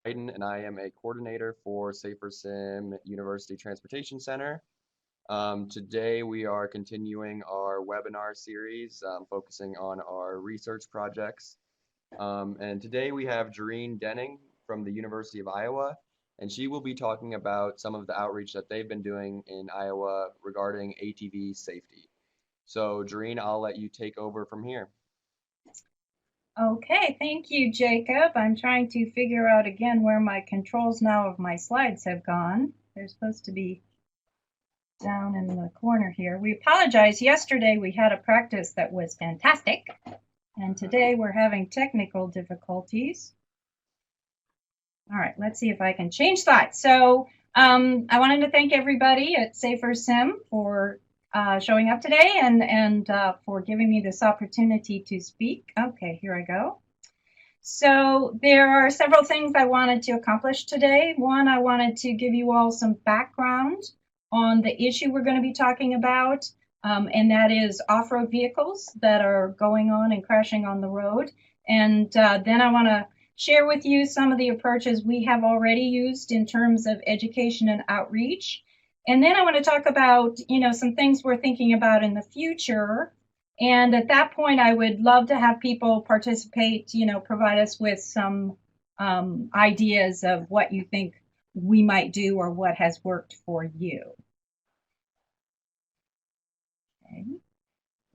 And I am a coordinator for Safer Sim University Transportation Center. Today we are continuing our webinar series focusing on our research projects. And today we have Jareen Denning from the University of Iowa, and she will be talking about some of the outreach that they've been doing in Iowa regarding ATV safety. So Jareen, I'll let you take over from here. Okay, thank you, Jacob. I'm trying to figure out again where my controls now of my slides have gone. They're supposed to be down in the corner here. We apologize. Yesterday we had a practice that was fantastic, and today we're having technical difficulties. All right, let's see if I can change slides. So I wanted to thank everybody at Safer Sim for showing up today and for giving me this opportunity to speak. Okay, here I go. So there are several things I wanted to accomplish today. One, I wanted to give you all some background on the issue we're going to be talking about, and that is off-road vehicles that are going on and crashing on the road. And then I want to share with you some of the approaches we have already used in terms of education and outreach. And then I want to talk about, some things we're thinking about in the future. And at that point, I would love to have people participate, provide us with some ideas of what you think we might do or what has worked for you. Okay.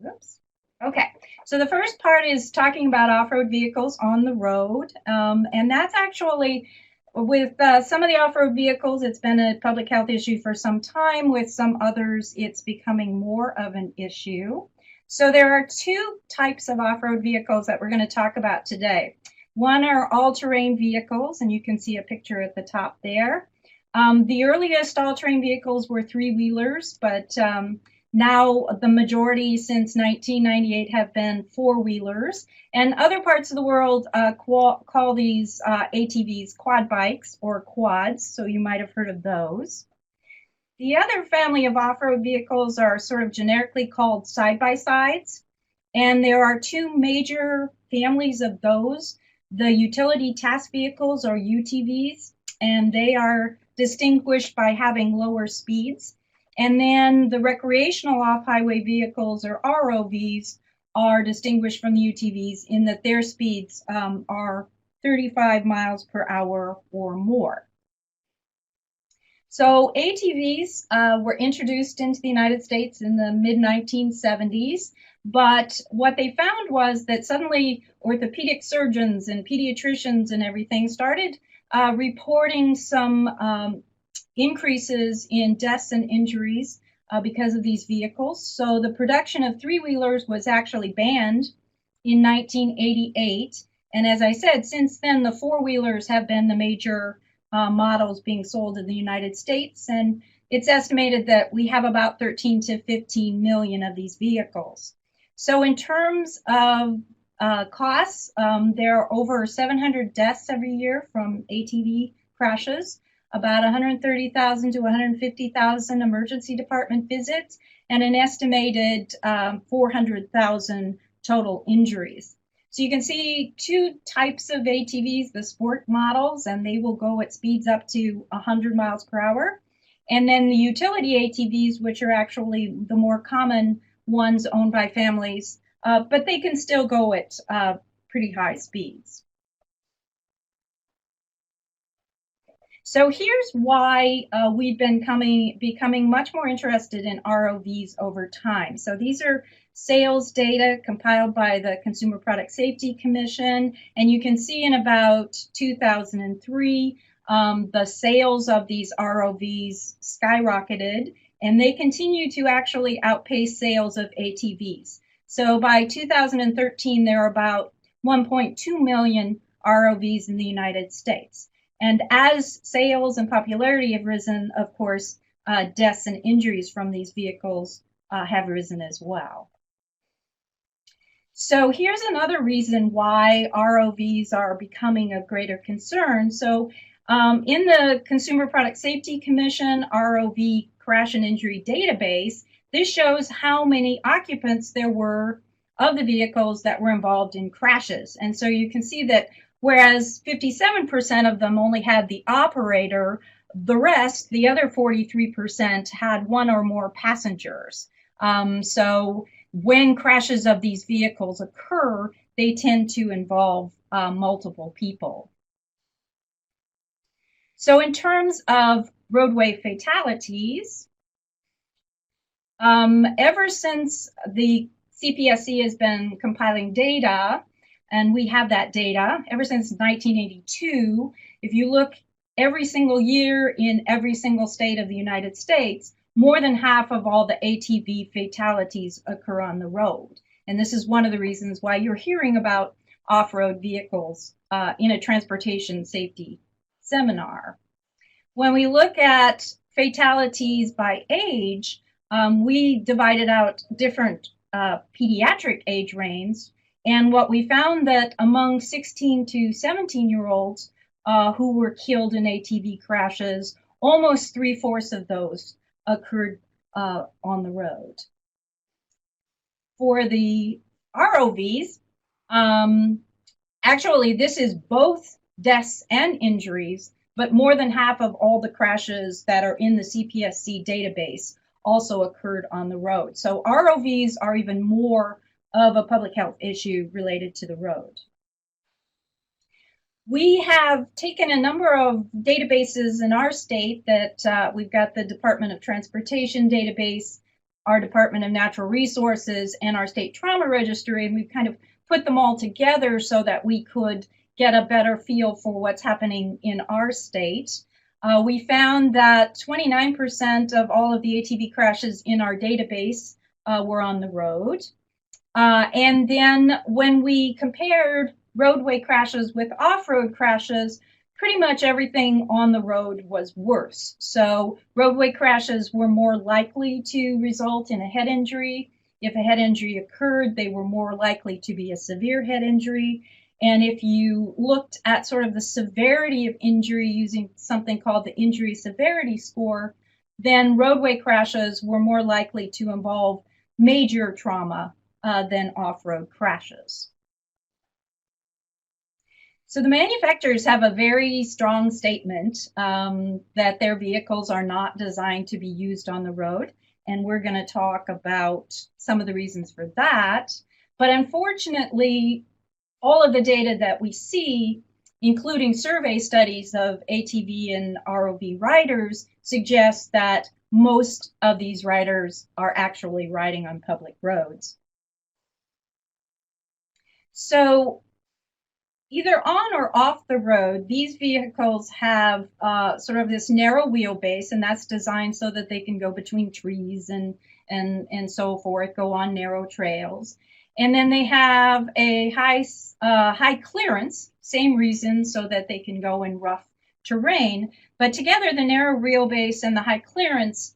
Oops. Okay, so the first part is talking about off-road vehicles on the road. And that's actually, with some of the off-road vehicles, it's been a public health issue for some time. With some others, it's becoming more of an issue. So there are two types of off-road vehicles that we're going to talk about today. One are all-terrain vehicles, and you can see a picture at the top there. The earliest all-terrain vehicles were three-wheelers, but now the majority since 1998 have been four-wheelers. And other parts of the world call these ATVs quad bikes or quads, so you might have heard of those. The other family of off-road vehicles are sort of generically called side-by-sides, and there are two major families of those. The utility task vehicles, or UTVs, and they are distinguished by having lower speeds. And then the recreational off-highway vehicles, or ROVs, are distinguished from the UTVs in that their speeds are 35 miles per hour or more. So ATVs were introduced into the United States in the mid-1970s, but what they found was that suddenly orthopedic surgeons and pediatricians and everything started reporting some increases in deaths and injuries because of these vehicles. So the production of three-wheelers was actually banned in 1988. And as I said, since then, the four-wheelers have been the major models being sold in the United States, and it's estimated that we have about 13 to 15 million of these vehicles. So in terms of costs, there are over 700 deaths every year from ATV crashes, about 130,000 to 150,000 emergency department visits, and an estimated 400,000 total injuries. So you can see two types of ATVs, the sport models, and they will go at speeds up to 100 miles per hour. And then the utility ATVs, which are actually the more common ones owned by families, but they can still go at pretty high speeds. So here's why we've been becoming much more interested in ROVs over time. So these are sales data compiled by the Consumer Product Safety Commission, and you can see in about 2003, the sales of these ROVs skyrocketed, and they continue to actually outpace sales of ATVs. So by 2013, there are about 1.2 million ROVs in the United States. And as sales and popularity have risen, of course, deaths and injuries from these vehicles have risen as well. So here's another reason why ROVs are becoming of greater concern. So in the Consumer Product Safety Commission ROV Crash and Injury Database, this shows how many occupants there were of the vehicles that were involved in crashes. And so you can see that whereas 57% of them only had the operator. The rest, the other 43%, had one or more passengers. So when crashes of these vehicles occur, they tend to involve multiple people. So in terms of roadway fatalities, ever since the CPSC has been compiling data, and we have that data ever since 1982, if you look every single year in every single state of the United States, more than half of all the ATV fatalities occur on the road. And this is one of the reasons why you're hearing about off-road vehicles in a transportation safety seminar. When we look at fatalities by age, we divided out different pediatric age ranges, and what we found that among 16 to 17-year-olds who were killed in ATV crashes, almost 3/4 of those occurred on the road. For the ROVs, actually this is both deaths and injuries, but more than half of all the crashes that are in the CPSC database also occurred on the road. So ROVs are even more of a public health issue related to the road. We have taken a number of databases in our state that we've got the Department of Transportation database, our Department of Natural Resources, and our state trauma registry, and we've kind of put them all together so that we could get a better feel for what's happening in our state. We found that 29% of all of the ATV crashes in our database were on the road. And then when we compared roadway crashes with off-road crashes, pretty much everything on the road was worse. So roadway crashes were more likely to result in a head injury. If a head injury occurred, they were more likely to be a severe head injury. And if you looked at sort of the severity of injury using something called the injury severity score, then roadway crashes were more likely to involve major trauma than off-road crashes. So the manufacturers have a very strong statement that their vehicles are not designed to be used on the road. And we're going to talk about some of the reasons for that. But unfortunately, all of the data that we see, including survey studies of ATV and ROV riders, suggests that most of these riders are actually riding on public roads. So either on or off the road, these vehicles have sort of this narrow wheelbase, and that's designed so that they can go between trees and so forth, go on narrow trails. And then they have a high clearance, same reason, so that they can go in rough terrain. But together, the narrow wheelbase and the high clearance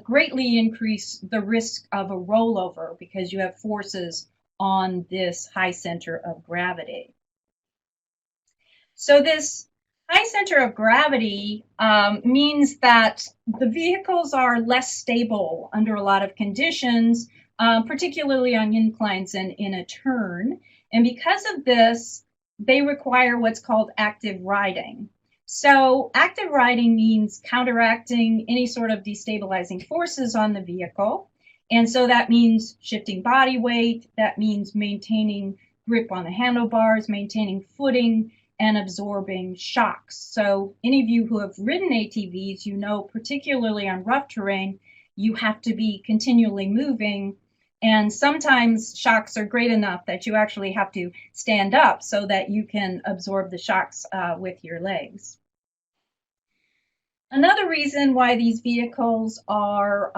greatly increase the risk of a rollover because you have forces on this high center of gravity. So this high center of gravity means that the vehicles are less stable under a lot of conditions, particularly on inclines and in a turn. And because of this, they require what's called active riding. So active riding means counteracting any sort of destabilizing forces on the vehicle. And so that means shifting body weight, that means maintaining grip on the handlebars, maintaining footing, and absorbing shocks. So any of you who have ridden ATVs, you know, particularly on rough terrain, you have to be continually moving. And sometimes shocks are great enough that you actually have to stand up so that you can absorb the shocks with your legs. Another reason why these vehicles are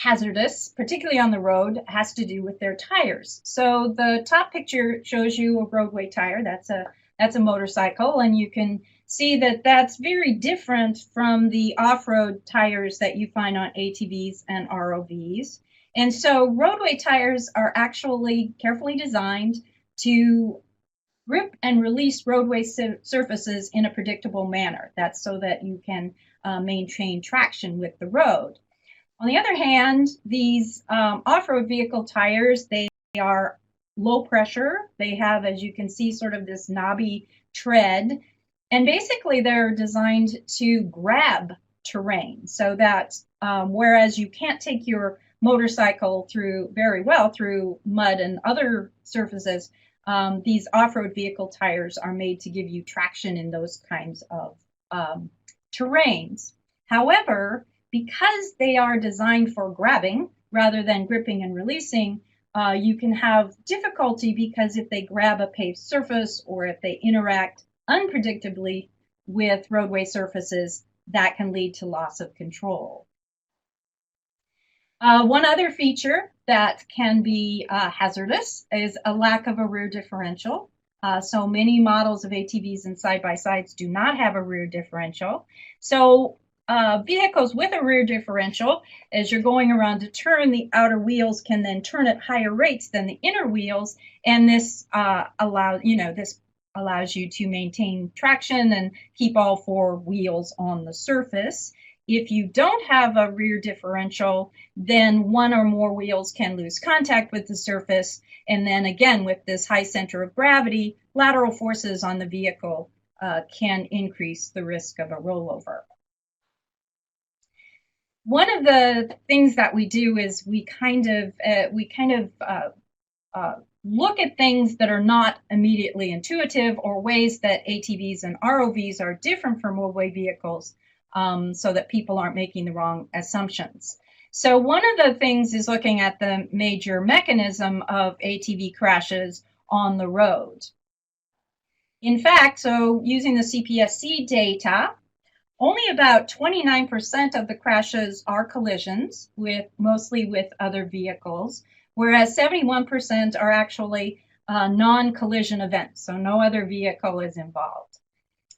hazardous, particularly on the road, has to do with their tires. So the top picture shows you a roadway tire. That's a motorcycle, and you can see that that's very different from the off-road tires that you find on ATVs and ROVs. And so roadway tires are actually carefully designed to grip and release roadway surfaces in a predictable manner. That's so that you can maintain traction with the road. On the other hand, these off-road vehicle tires, they are low pressure. They have, as you can see, sort of this knobby tread. And basically, they're designed to grab terrain so that whereas you can't take your motorcycle through very well through mud and other surfaces, these off-road vehicle tires are made to give you traction in those kinds of terrains. However, because they are designed for grabbing rather than gripping and releasing, you can have difficulty because if they grab a paved surface or if they interact unpredictably with roadway surfaces, that can lead to loss of control. One other feature that can be hazardous is a lack of a rear differential. So many models of ATVs and side-by-sides do not have a rear differential. So vehicles with a rear differential, as you're going around a turn, the outer wheels can then turn at higher rates than the inner wheels, and this allows you to maintain traction and keep all four wheels on the surface. If you don't have a rear differential, then one or more wheels can lose contact with the surface. And then again, with this high center of gravity, lateral forces on the vehicle can increase the risk of a rollover. One of the things that we do is we kind of look at things that are not immediately intuitive or ways that ATVs and ROVs are different from roadway vehicles, so that people aren't making the wrong assumptions. So one of the things is looking at the major mechanism of ATV crashes on the road. In fact, so using the CPSC data, only about 29% of the crashes are collisions, mostly with other vehicles, whereas 71% are actually non-collision events, so no other vehicle is involved.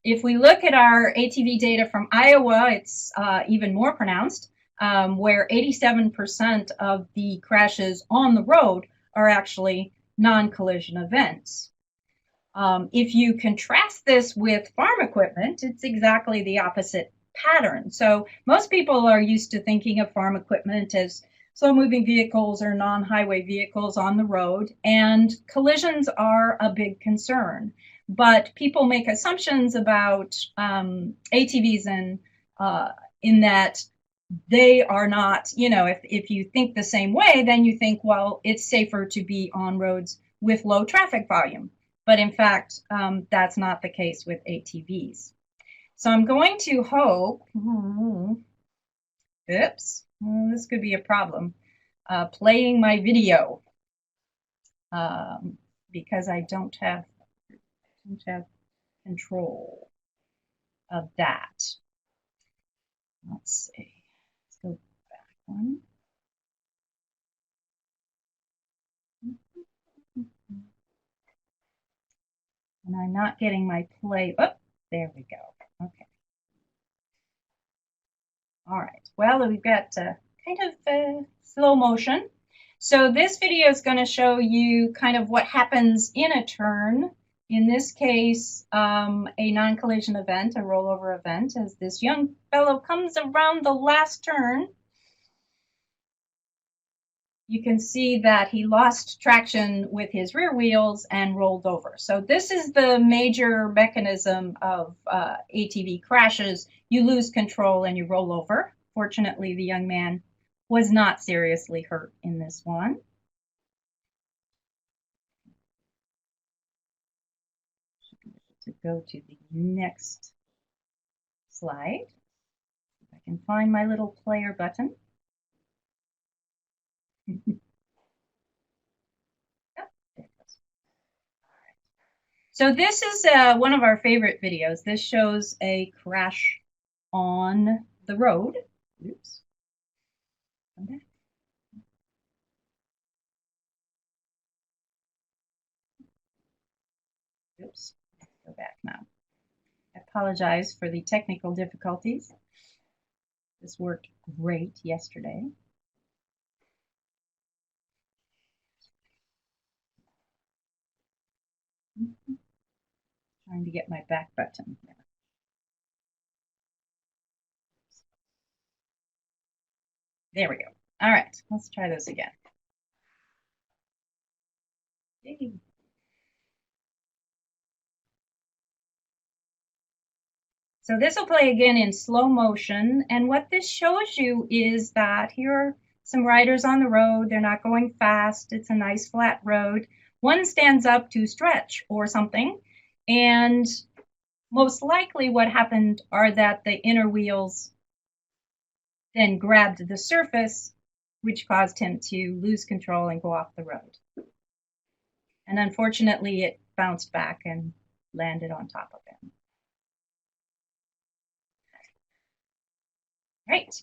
If we look at our ATV data from Iowa, it's even more pronounced, where 87% of the crashes on the road are actually non-collision events. If you contrast this with farm equipment, it's exactly the opposite pattern. So most people are used to thinking of farm equipment as slow-moving vehicles or non-highway vehicles on the road, and collisions are a big concern. But people make assumptions about ATVs and in that they are not, if you think the same way, then you think, well, it's safer to be on roads with low traffic volume. But in fact, that's not the case with ATVs. So I'm going to hope, oops, this could be a problem, playing my video because I don't have control of that. Let's see, let's go back one. And I'm not getting my play. Oh, there we go. Okay. All right. Well, we've got kind of slow motion. So this video is going to show you kind of what happens in a turn. In this case, a non-collision event, a rollover event, as this young fellow comes around the last turn. You can see that he lost traction with his rear wheels and rolled over. So this is the major mechanism of ATV crashes. You lose control and you roll over. Fortunately, the young man was not seriously hurt in this one. To go to the next slide. If I can find my little player button. So this is one of our favorite videos. This shows a crash on the road. Oops. Come back. Oops. Go back now. I apologize for the technical difficulties. This worked great yesterday. Trying to get my back button here. There we go. All right, let's try this again. Yay. So this will play again in slow motion. And what this shows you is that here are some riders on the road. They're not going fast. It's a nice flat road. One stands up to stretch or something. And most likely what happened are that the inner wheels then grabbed the surface, which caused him to lose control and go off the road. And unfortunately, it bounced back and landed on top of him. Right.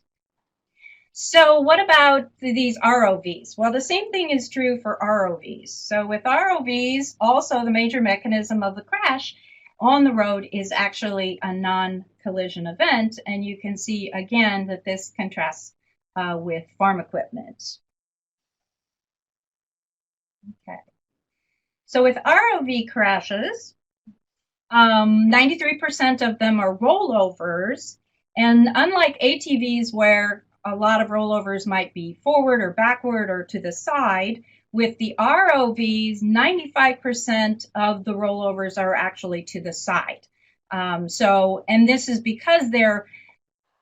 So what about these ROVs? Well, the same thing is true for ROVs. So with ROVs, also the major mechanism of the crash on the road is actually a non-collision event. And you can see again that this contrasts with farm equipment. Okay. So with ROV crashes, 93% of them are rollovers. And unlike ATVs, where a lot of rollovers might be forward or backward or to the side, with the ROVs, 95% of the rollovers are actually to the side. And this is because they're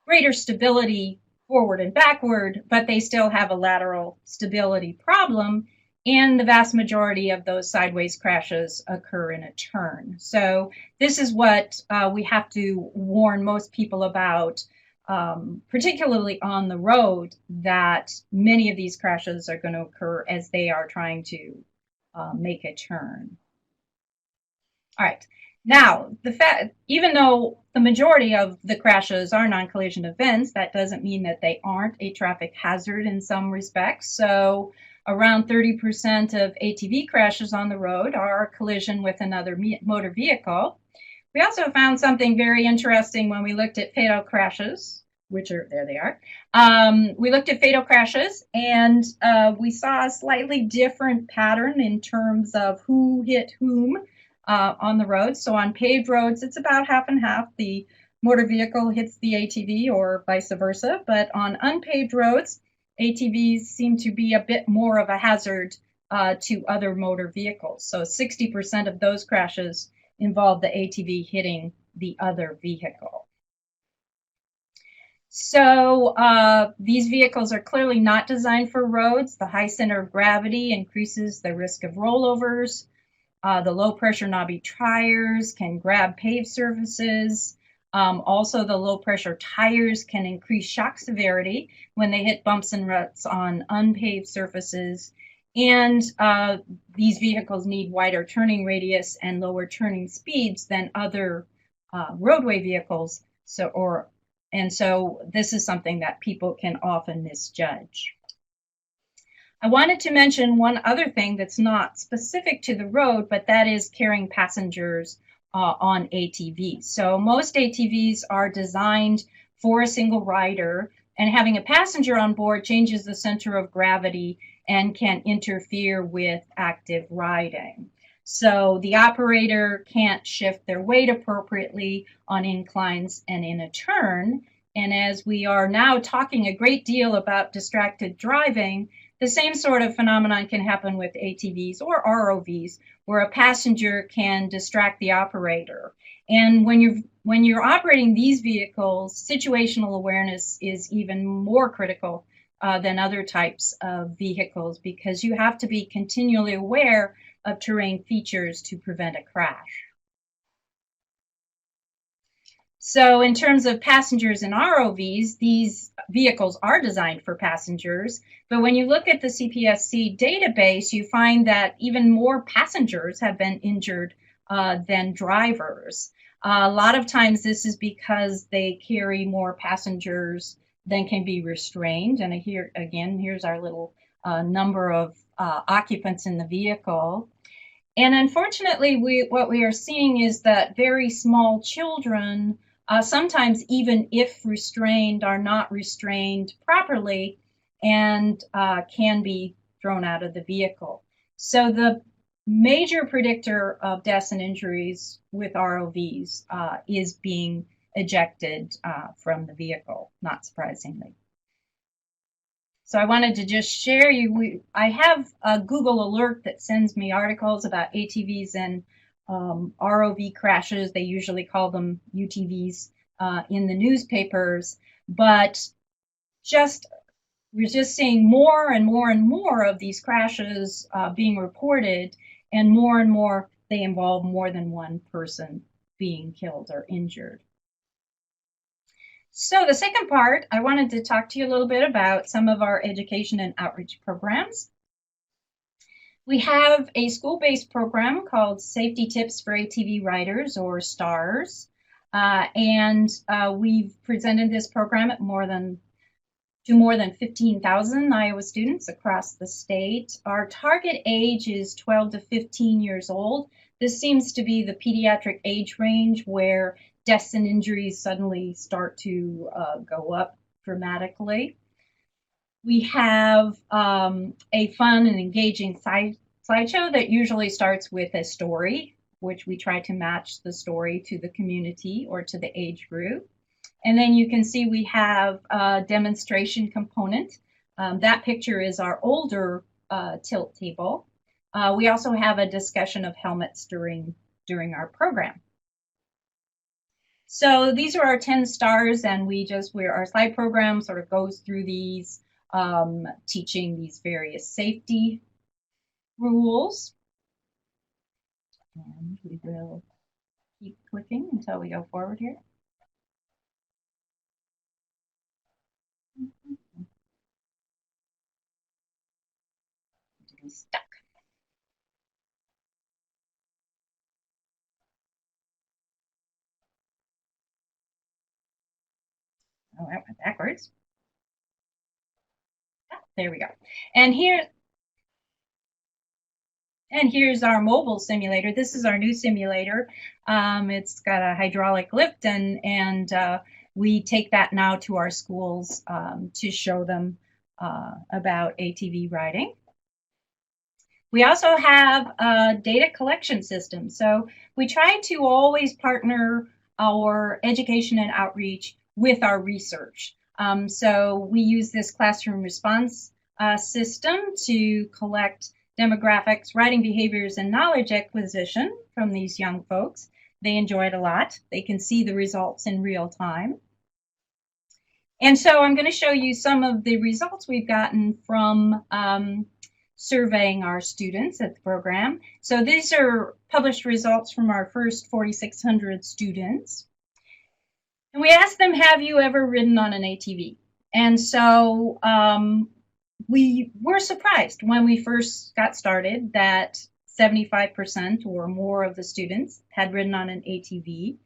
greater stability forward and backward, but they still have a lateral stability problem. And the vast majority of those sideways crashes occur in a turn. So this is what we have to warn most people about, particularly on the road, that many of these crashes are going to occur as they are trying to make a turn. All right. Now, even though the majority of the crashes are non-collision events, that doesn't mean that they aren't a traffic hazard in some respects. So around 30% of ATV crashes on the road are a collision with another motor vehicle. We also found something very interesting when we looked at fatal crashes, there they are. We looked at fatal crashes, and we saw a slightly different pattern in terms of who hit whom on the road. So on paved roads, it's about half and half. The motor vehicle hits the ATV or vice versa. But on unpaved roads, ATVs seem to be a bit more of a hazard to other motor vehicles. So 60% of those crashes involve the ATV hitting the other vehicle. So these vehicles are clearly not designed for roads. The high center of gravity increases the risk of rollovers. The low pressure knobby tires can grab paved surfaces. Also, the low pressure tires can increase shock severity when they hit bumps and ruts on unpaved surfaces. And these vehicles need wider turning radius and lower turning speeds than other roadway vehicles. So this is something that people can often misjudge. I wanted to mention one other thing that's not specific to the road, but that is carrying passengers on ATVs. So most ATVs are designed for a single rider, and having a passenger on board changes the center of gravity and can interfere with active riding. So the operator can't shift their weight appropriately on inclines and in a turn. And as we are now talking a great deal about distracted driving, the same sort of phenomenon can happen with ATVs or ROVs, where a passenger can distract the operator. And when you're operating these vehicles, situational awareness is even more critical than other types of vehicles, because you have to be continually aware of terrain features to prevent a crash. So in terms of passengers and ROVs, these vehicles are designed for passengers, but when you look at the CPSC database, you find that even more passengers have been injured than drivers. A lot of times this is because they carry more passengers than can be restrained. And here again, here's our little number of occupants in the vehicle. And unfortunately, what we are seeing is that very small children, sometimes even if restrained, are not restrained properly and can be thrown out of the vehicle. So the major predictor of deaths and injuries with ROVs is being ejected from the vehicle, not surprisingly. So I wanted to just share I have a Google alert that sends me articles about ATVs and ROV crashes. They usually call them UTVs in the newspapers, but we're just seeing more and more and more of these crashes being reported, and more they involve more than one person being killed or injured. So the second part, I wanted to talk to you a little bit about some of our education and outreach programs. We have a school-based program called Safety Tips for ATV Riders, or STARS, and we've presented this program at more than 15,000 Iowa students across the state. Our target age is 12 to 15 years old. This seems to be the pediatric age range where deaths and injuries suddenly start to go up dramatically. We have a fun and engaging slideshow that usually starts with a story, which we try to match the story to the community or to the age group. And then you can see we have a demonstration component. That picture is our older tilt table. We also have a discussion of helmets during our program. So these are our 10 stars, and our slide program sort of goes through these, teaching these various safety rules. And we will keep clicking until we go forward here. Stuck. Oh, that went backwards. There we go. And here's our mobile simulator. This is our new simulator. It's got a hydraulic lift, and we take that now to our schools to show them about ATV riding. We also have a data collection system. So we try to always partner our education and outreach with our research. So we use this classroom response system to collect demographics, riding behaviors, and knowledge acquisition from these young folks. They enjoy it a lot. They can see the results in real time. And so I'm going to show you some of the results we've gotten from surveying our students at the program. So these are published results from our first 4,600 students. And we asked them, have you ever ridden on an ATV? And so we were surprised when we first got started that 75% or more of the students had ridden on an ATV.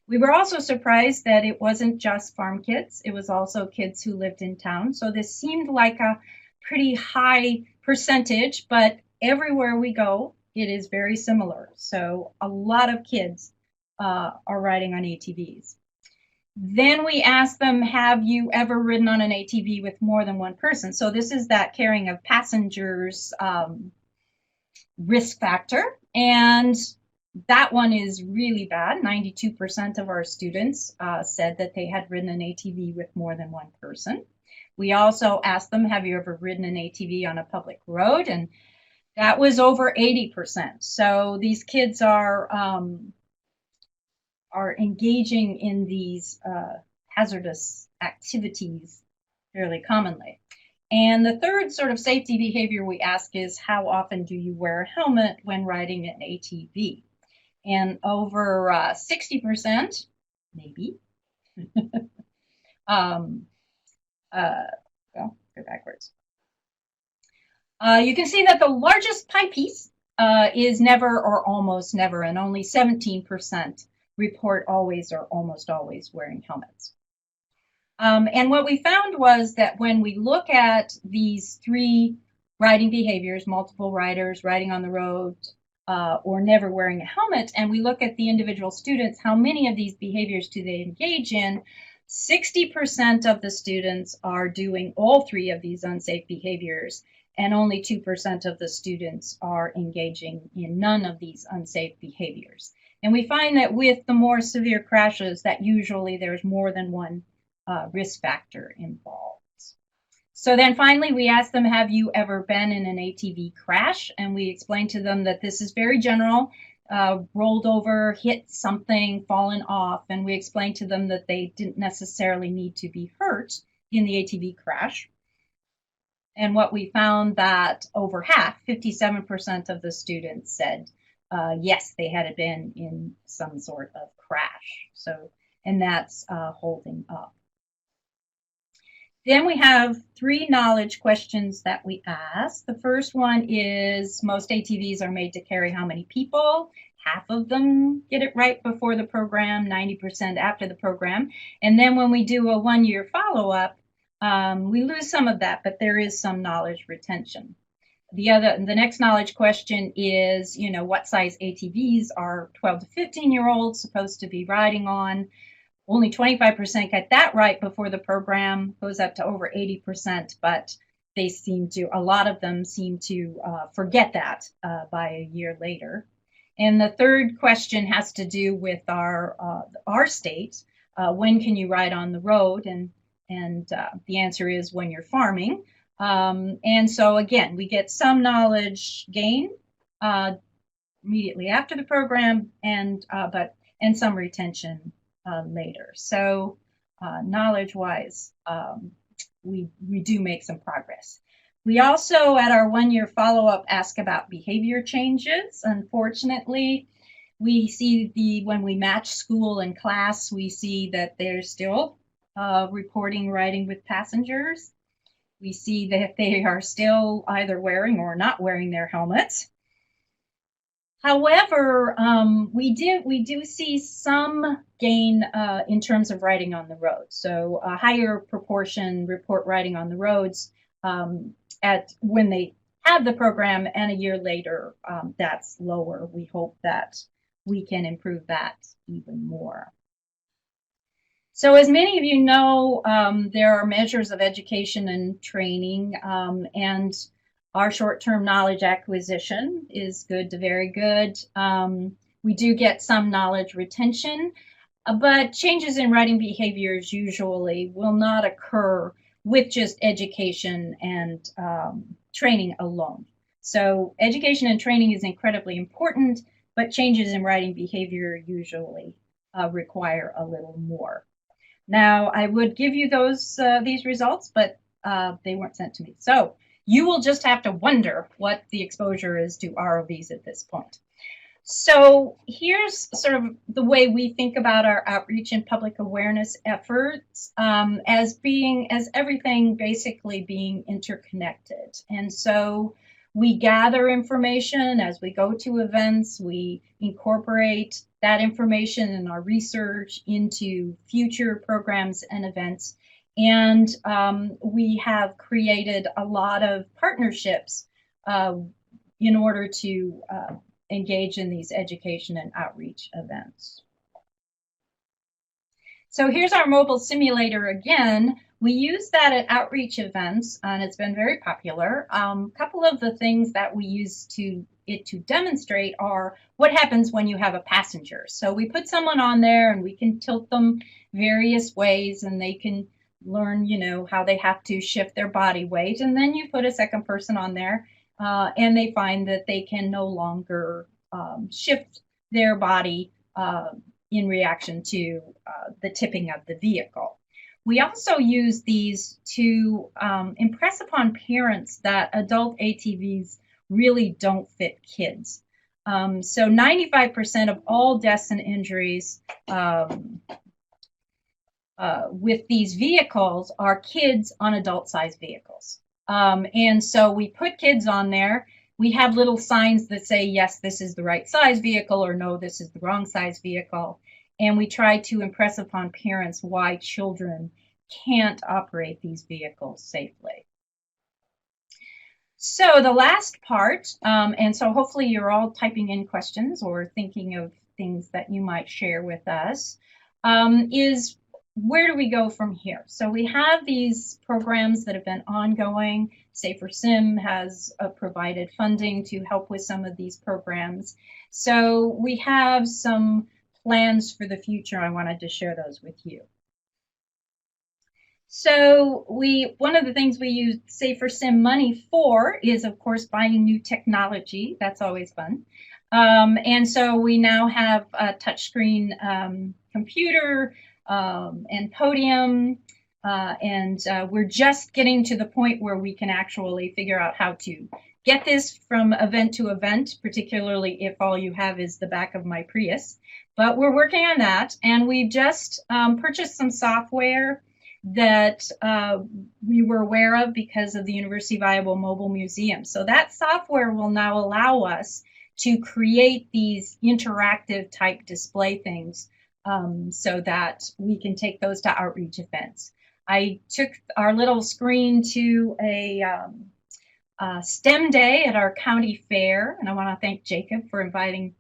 We were also surprised that it wasn't just farm kids, it was also kids who lived in town. So this seemed like a pretty high percentage, but everywhere we go, it is very similar. So a lot of kids are riding on ATVs. Then we asked them, have you ever ridden on an ATV with more than one person? So this is that carrying of passengers risk factor. And that one is really bad. 92% of our students said that they had ridden an ATV with more than one person. We also asked them, have you ever ridden an ATV on a public road? And that was over 80%. So these kids are engaging in these hazardous activities fairly commonly. And the third sort of safety behavior we ask is, how often do you wear a helmet when riding an ATV? And over 60%, maybe. Well, go backwards. You can see that the largest pie piece is never or almost never, and only 17% report always or almost always wearing helmets. And what we found was that when we look at these three riding behaviors, multiple riders, riding on the road, or never wearing a helmet, and we look at the individual students, how many of these behaviors do they engage in? 60% of the students are doing all three of these unsafe behaviors, and only 2% of the students are engaging in none of these unsafe behaviors. And we find that with the more severe crashes, that usually there's more than one risk factor involved. So then finally we asked them, have you ever been in an ATV crash? And we explained to them that this is very general, rolled over, hit something, fallen off. And we explained to them that they didn't necessarily need to be hurt in the ATV crash. And what we found that over half, 57% of the students said, yes, they had been in some sort of crash. So, and that's holding up. Then we have 3 knowledge questions that we ask. The first one is, most ATVs are made to carry how many people? Half of them get it right before the program, 90% after the program. And then when we do a 1-year follow-up, we lose some of that, but there is some knowledge retention. The next knowledge question is, what size ATVs are 12 to 15-year-olds supposed to be riding on? Only 25% get that right before the program, goes up to over 80%, but a lot of them seem to forget that by a year later. And the third question has to do with our state. When can you ride on the road? And the answer is when you're farming. And so again, we get some knowledge gain immediately after the program, and some retention later. So knowledge-wise, we do make some progress. We also, at our 1-year follow-up, ask about behavior changes. Unfortunately, we see when we match school and class, we see that they're still reporting riding with passengers. We see that they are still either wearing or not wearing their helmets. However, we do see some gain in terms of riding on the road. So a higher proportion report riding on the roads when they have the program, and a year later, that's lower. We hope that we can improve that even more. So as many of you know, there are measures of education and training, and our short-term knowledge acquisition is good to very good. We do get some knowledge retention, but changes in riding behaviors usually will not occur with just education and training alone. So education and training is incredibly important, but changes in riding behavior usually require a little more. Now, I would give you these results, but they weren't sent to me. So you will just have to wonder what the exposure is to ROVs at this point. So here's sort of the way we think about our outreach and public awareness efforts, as everything basically being interconnected. And so we gather information as we go to events. We incorporate that information in our research into future programs and events. And we have created a lot of partnerships in order to engage in these education and outreach events. So here's our mobile simulator again. We use that at outreach events, and it's been very popular. A couple of the things that we use to demonstrate are what happens when you have a passenger. So we put someone on there, and we can tilt them various ways, and they can learn, how they have to shift their body weight. And then you put a second person on there, and they find that they can no longer shift their body in reaction to the tipping of the vehicle. We also use these to impress upon parents that adult ATVs really don't fit kids. So 95% of all deaths and injuries with these vehicles are kids on adult-sized vehicles. And so we put kids on there. We have little signs that say, yes, this is the right size vehicle, or no, this is the wrong size vehicle. And we try to impress upon parents why children can't operate these vehicles safely. So the last part, and so hopefully you're all typing in questions or thinking of things that you might share with us, is where do we go from here? So we have these programs that have been ongoing. Safer Sim has provided funding to help with some of these programs. So we have some plans for the future. I wanted to share those with you. So one of the things we use Safer Sim money for is, of course, buying new technology. That's always fun. And so we now have a touchscreen computer and podium, and we're just getting to the point where we can actually figure out how to get this from event to event, particularly if all you have is the back of my Prius. But we're working on that, and we just purchased some software that we were aware of because of the University Viable Mobile Museum. So that software will now allow us to create these interactive type display things so that we can take those to outreach events. I took our little screen to a STEM day at our county fair, and I want to thank Jacob for inviting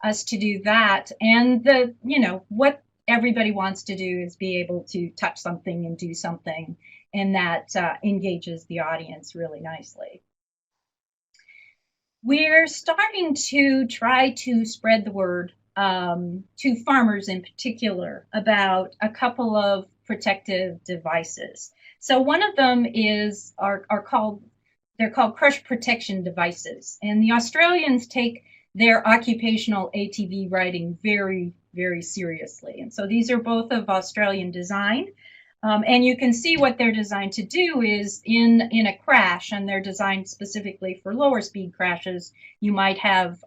us to do that. And what everybody wants to do is be able to touch something and do something, and that engages the audience really nicely. We're starting to try to spread the word to farmers in particular about a couple of protective devices. So one of them is they're called crush protection devices, and the Australians take their occupational ATV riding very, very seriously. And so these are both of Australian design. And you can see what they're designed to do is in a crash, and they're designed specifically for lower speed crashes. You might have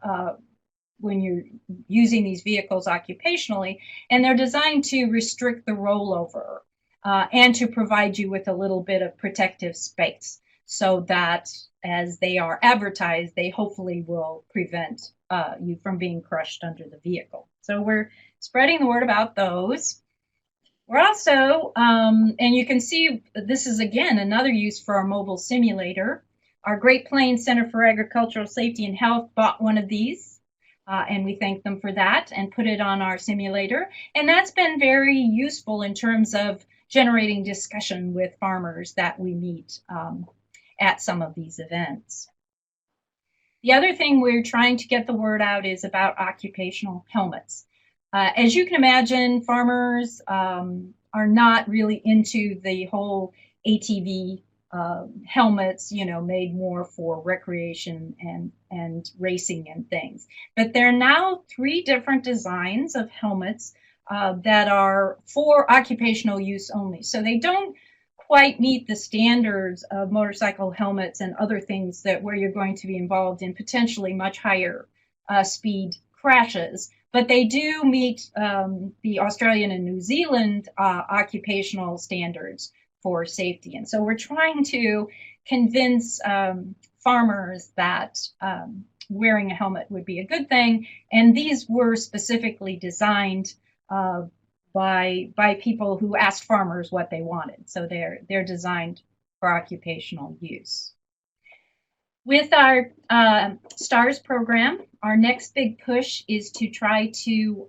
when you're using these vehicles occupationally, and they're designed to restrict the rollover and to provide you with a little bit of protective space so that as they are advertised, they hopefully will prevent you from being crushed under the vehicle. So we're spreading the word about those. We're also, and you can see this is again another use for our mobile simulator. Our Great Plains Center for Agricultural Safety and Health bought one of these, and we thank them for that and put it on our simulator. And that's been very useful in terms of generating discussion with farmers that we meet at some of these events. The other thing we're trying to get the word out is about occupational helmets. As you can imagine, farmers are not really into the whole ATV helmets, made more for recreation and racing and things. But there are now 3 different designs of helmets that are for occupational use only. So they don't quite meet the standards of motorcycle helmets and other things where you're going to be involved in potentially much higher speed crashes. But they do meet the Australian and New Zealand occupational standards for safety. And so we're trying to convince farmers that wearing a helmet would be a good thing. And these were specifically designed by people who asked farmers what they wanted. So they're designed for occupational use. With our STARS program, our next big push is to try to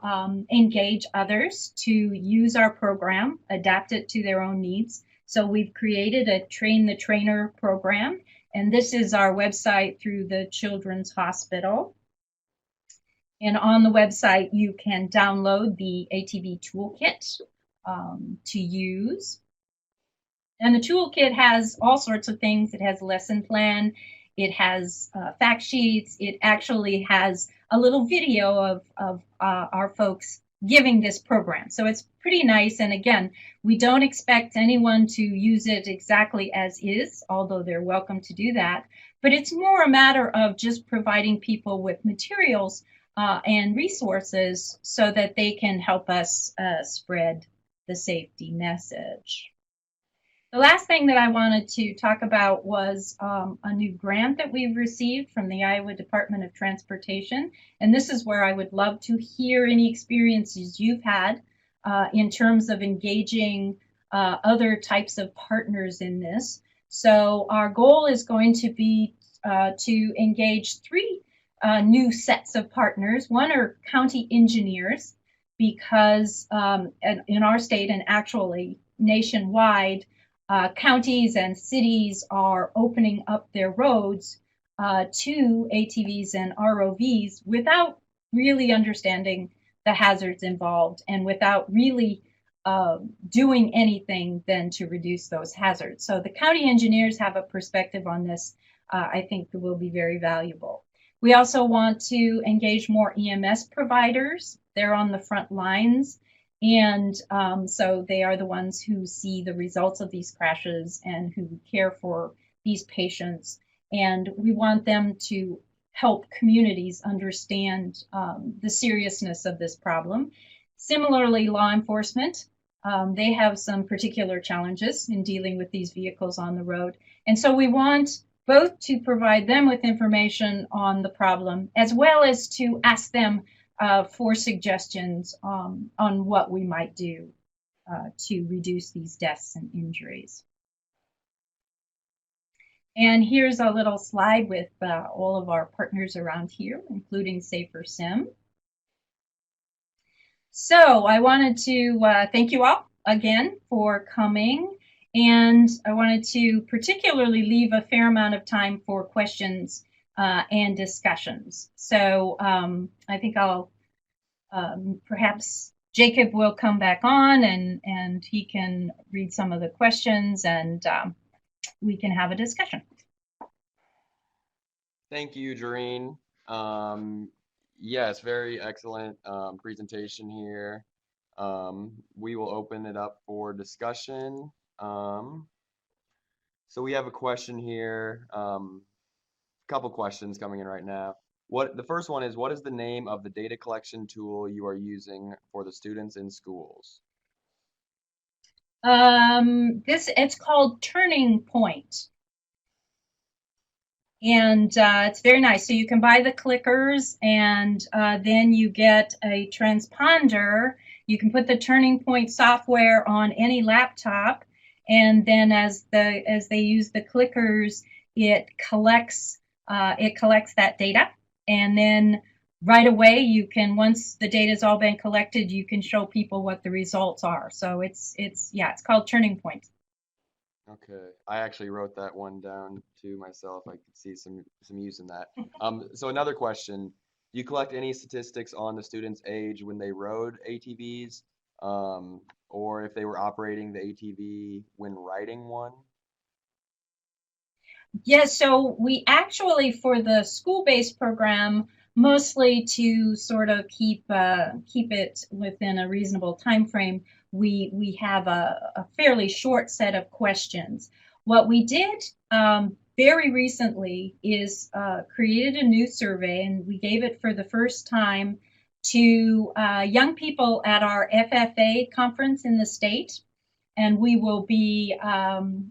engage others to use our program, adapt it to their own needs. So we've created a Train the Trainer program, and this is our website through the Children's Hospital. And on the website, you can download the ATV toolkit to use. And the toolkit has all sorts of things. It has a lesson plan. It has fact sheets. It actually has a little video of our folks giving this program. So it's pretty nice. And again, we don't expect anyone to use it exactly as is, although they're welcome to do that. But it's more a matter of just providing people with materials and resources so that they can help us spread the safety message. The last thing that I wanted to talk about was a new grant that we've received from the Iowa Department of Transportation. And this is where I would love to hear any experiences you've had in terms of engaging other types of partners in this. So our goal is going to be to engage 3 new sets of partners. One are county engineers, because in our state and actually nationwide, counties and cities are opening up their roads to ATVs and ROVs without really understanding the hazards involved and without really doing anything then to reduce those hazards. So the county engineers have a perspective on this, I think will be very valuable. We also want to engage more EMS providers. They're on the front lines. And so they are the ones who see the results of these crashes and who care for these patients. And we want them to help communities understand the seriousness of this problem. Similarly, law enforcement, they have some particular challenges in dealing with these vehicles on the road. And so we want both to provide them with information on the problem, as well as to ask them for suggestions on what we might do to reduce these deaths and injuries. And here's a little slide with all of our partners around here, including SaferSim. So I wanted to thank you all again for coming. And I wanted to particularly leave a fair amount of time for questions and discussions. So I think I'll perhaps Jacob will come back on and he can read some of the questions and we can have a discussion. Thank you, Jareen. Yes, very excellent presentation here. We will open it up for discussion. So we have a question here, couple questions coming in right now. The first one is, what is the name of the data collection tool you are using for the students in schools? It's called Turning Point. And it's very nice. So you can buy the clickers and then you get a transponder. You can put the Turning Point software on any laptop. And then as they use the clickers, it collects that data. And then right away, you can, once the data's all been collected, you can show people what the results are. So it's called Turning Point. Okay, I actually wrote that one down to myself. I could see some use in that. So another question, do you collect any statistics on the students' age when they rode ATVs, or if they were operating the ATV when riding one? Yes, so we actually, for the school-based program, mostly to sort of keep it within a reasonable time frame, we have a fairly short set of questions. What we did very recently is created a new survey, and we gave it for the first time to young people at our FFA conference in the state. And we will be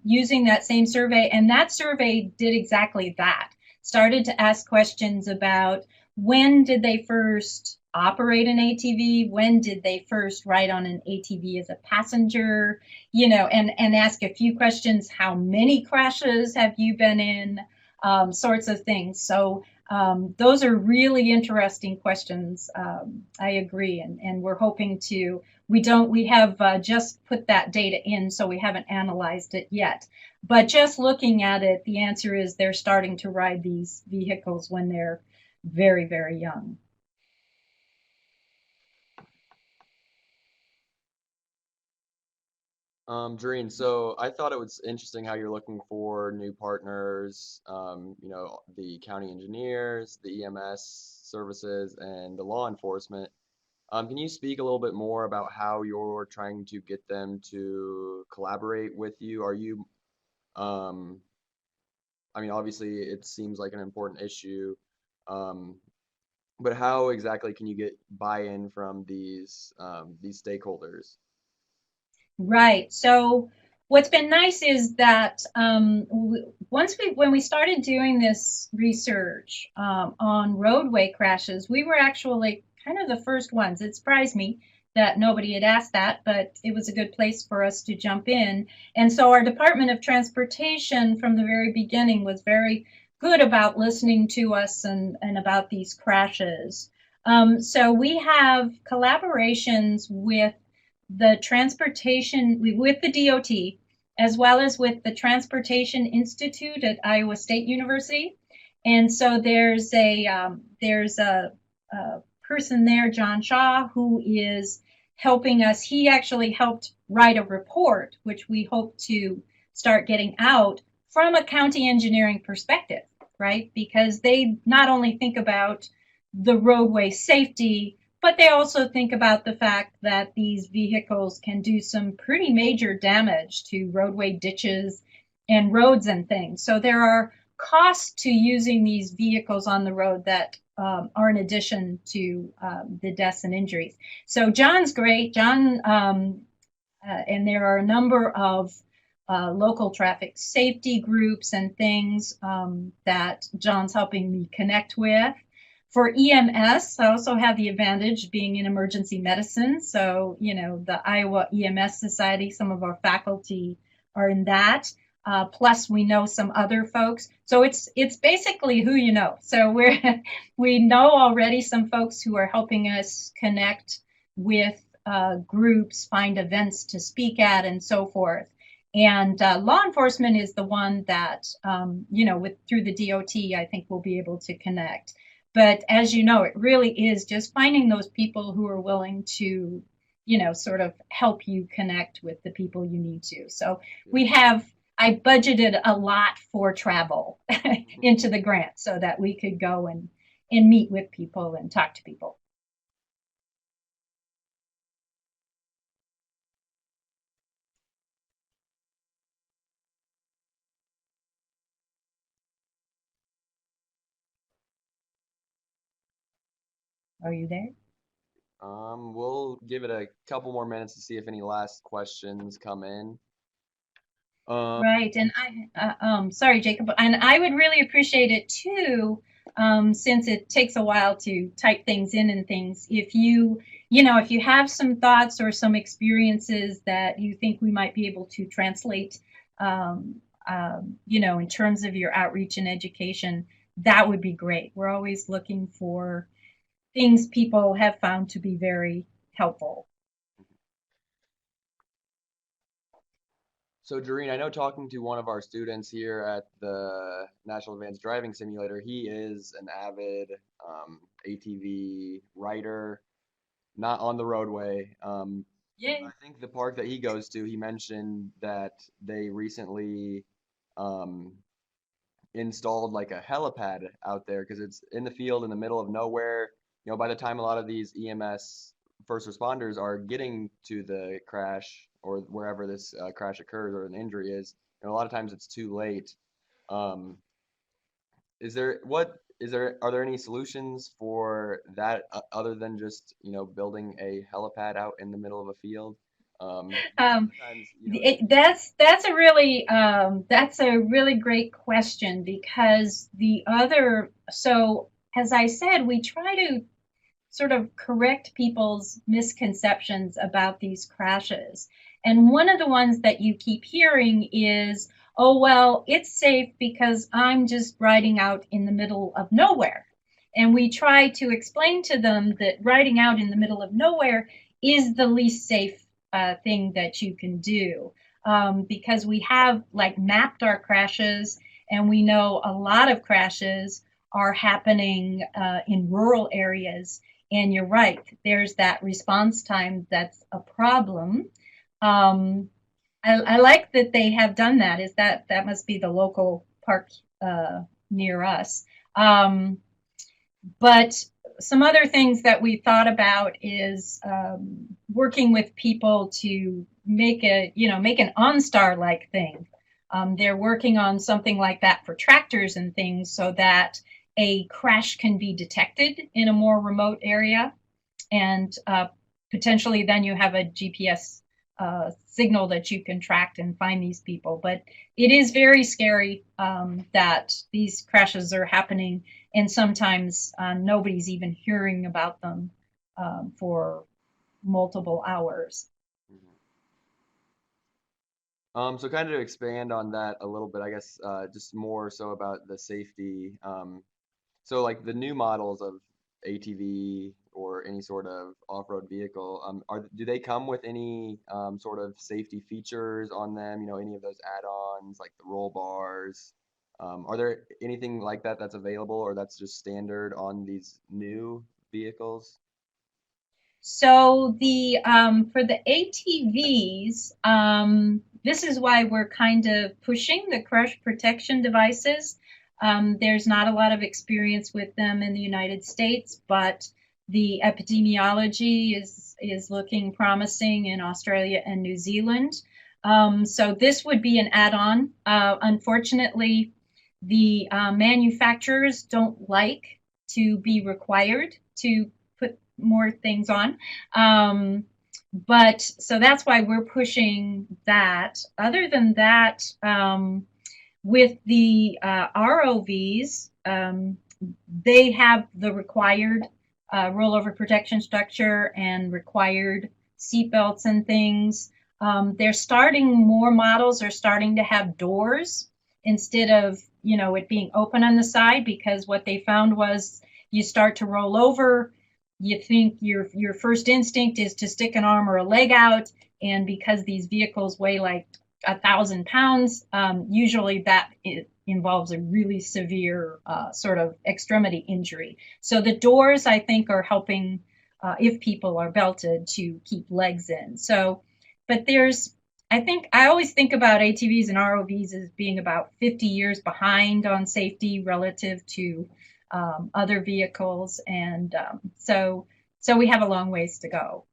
using that same survey. And that survey did exactly that. Started to ask questions about when did they first operate an ATV? When did they first ride on an ATV as a passenger? And ask a few questions. How many crashes have you been in? Sorts of things. So those are really interesting questions. I agree. And we're hoping to, we have just put that data in, so we haven't analyzed it yet. But just looking at it, the answer is they're starting to ride these vehicles when they're very, very young. Jareen, so I thought it was interesting how you're looking for new partners, the county engineers, the EMS services, and the law enforcement. Can you speak a little bit more about how you're trying to get them to collaborate with you? Are you, obviously it seems like an important issue, but how exactly can you get buy-in from these stakeholders? Right. So what's been nice is that when we started doing this research on roadway crashes, we were actually kind of the first ones. It surprised me that nobody had asked that, but it was a good place for us to jump in. And so our Department of Transportation from the very beginning was very good about listening to us and about these crashes. So we have collaborations with the transportation, with the DOT, as well as with the Transportation Institute at Iowa State University. And so there's a person there, John Shaw, who is helping us. He actually helped write a report, which we hope to start getting out from a county engineering perspective, right? Because they not only think about the roadway safety, but they also think about the fact that these vehicles can do some pretty major damage to roadway ditches and roads and things. So there are costs to using these vehicles on the road that are in addition to the deaths and injuries. So John's great. John, and there are a number of local traffic safety groups and things that John's helping me connect with. For EMS, I also have the advantage being in emergency medicine. So, you know, the Iowa EMS Society, some of our faculty are in that. Plus, we know some other folks. So it's basically who you know. So we know already some folks who are helping us connect with groups, find events to speak at, and so forth. And law enforcement is the one that, you know, through the DOT, I think we'll be able to connect. But as you know, it really is just finding those people who are willing to, you know, sort of help you connect with the people you need to. So I budgeted a lot for travel into the grant so that we could go and meet with people and talk to people. Are you there? We'll give it a couple more minutes to see if any last questions come in. Right, and sorry, Jacob, and I would really appreciate it too, since it takes a while to type things in and things. If you know, if you have some thoughts or some experiences that you think we might be able to translate, you know, in terms of your outreach and education, that would be great. We're always looking for things people have found to be very helpful. So, Doreen, I know talking to one of our students here at the National Advanced Driving Simulator, he is an avid ATV rider, not on the roadway. Yay. I think the park that he goes to, he mentioned that they recently um, installed like a helipad out there because it's in the field in the middle of nowhere. You know, by the time a lot of these EMS first responders are getting to the crash or wherever this crash occurs or an injury is, you know, a lot of times it's too late. Um, are there any solutions for that other than just, you know, building a helipad out in the middle of a field? Um, Sometimes, you know, that's a really great question because so as I said, we try to sort of correct people's misconceptions about these crashes. And one of the ones that you keep hearing is, oh, well, it's safe because I'm just riding out in the middle of nowhere. And we try to explain to them that riding out in the middle of nowhere is the least safe thing that you can do, because we have like mapped our crashes and we know a lot of crashes are happening in rural areas. And you're right, there's that response time that's a problem. Um, I like that they have done that. Is that must be the local park near us. But some other things that we thought about is working with people to make make an OnStar like thing. They're working on something like that for tractors and things so that a crash can be detected in a more remote area, and potentially then you have a GPS signal that you can track and find these people. But it is very scary that these crashes are happening, and sometimes nobody's even hearing about them for multiple hours. mhm. So kind of to expand on that a little bit, I guess, just more so about the safety. So like the new models of ATV or any sort of off-road vehicle, do they come with any sort of safety features on them? You know, any of those add-ons like the roll bars? Are there anything like that that's available or that's just standard on these new vehicles? So the for the ATVs, this is why we're kind of pushing the crash protection devices. There's not a lot of experience with them in the United States, but the epidemiology is looking promising in Australia and New Zealand. So this would be an add-on. Unfortunately, the manufacturers don't like to be required to put more things on. But so that's why we're pushing that. Other than that, with the ROVs, they have the required rollover protection structure and required seatbelts and things. They're starting, more models are starting to have doors instead of, it being open on the side, because what they found was you start to roll over, you think your first instinct is to stick an arm or a leg out, and because these vehicles weigh like 1,000 pounds, usually that involves a really severe sort of extremity injury. So the doors, I think, are helping if people are belted to keep legs in. So, but I always think about ATVs and ROVs as being about 50 years behind on safety relative to other vehicles, and so we have a long ways to go.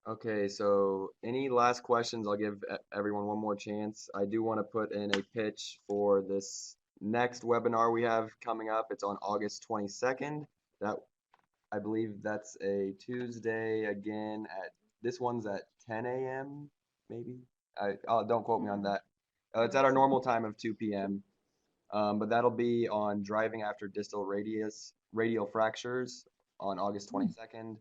Okay, so any last questions? I'll give everyone one more chance. I do want to put in a pitch for this next webinar we have coming up. It's on August 22nd. That, I believe that's a Tuesday again this one's at 10 a.m. maybe. Don't quote me on that. It's at our normal time of 2 p.m. But that'll be on driving after distal radial fractures on August 22nd.